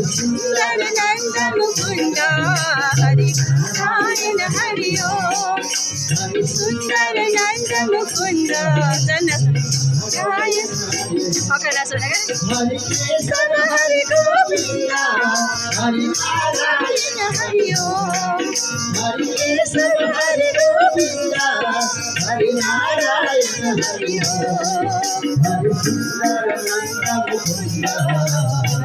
सुंदर नंदन मुकुंद हरि नारायण हरि ओम सुंदर नंदन मुकुंद जन हरि केशव हरि गोविंद हरि नारायण हरि ओम हरि केशव हरि गोविंद हरि नारायण हरि ओम हरि सुंदर नंदन मुकुंद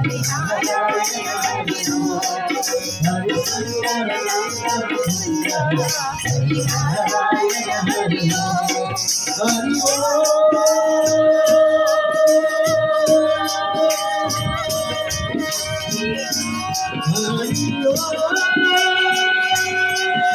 हरि नारायण हरि ओम हरि सुंदर नंदन मुकुंद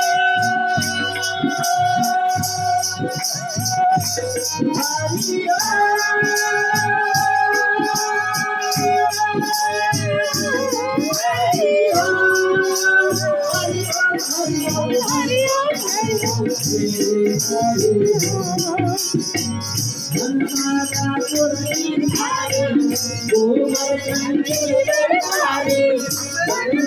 हरि नारायण हरि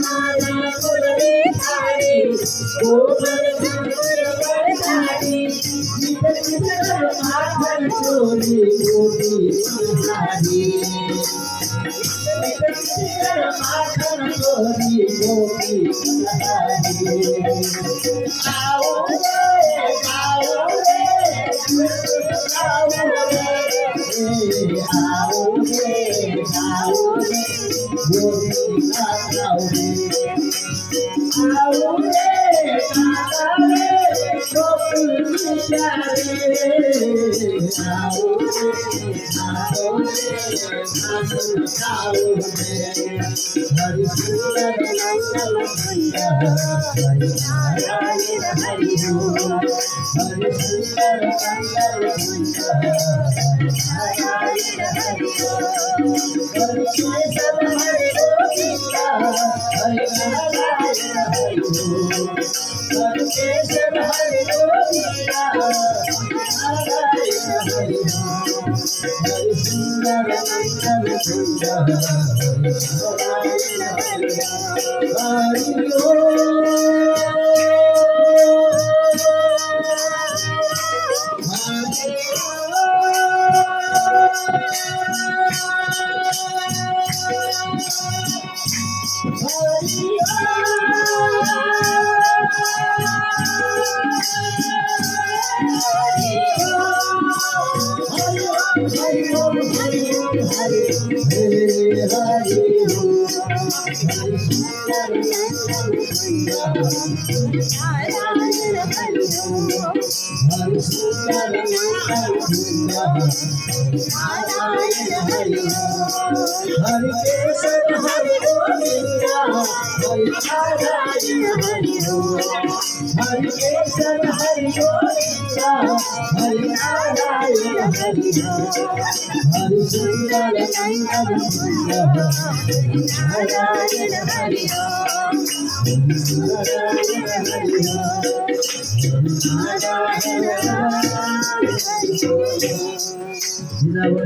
ओम हरि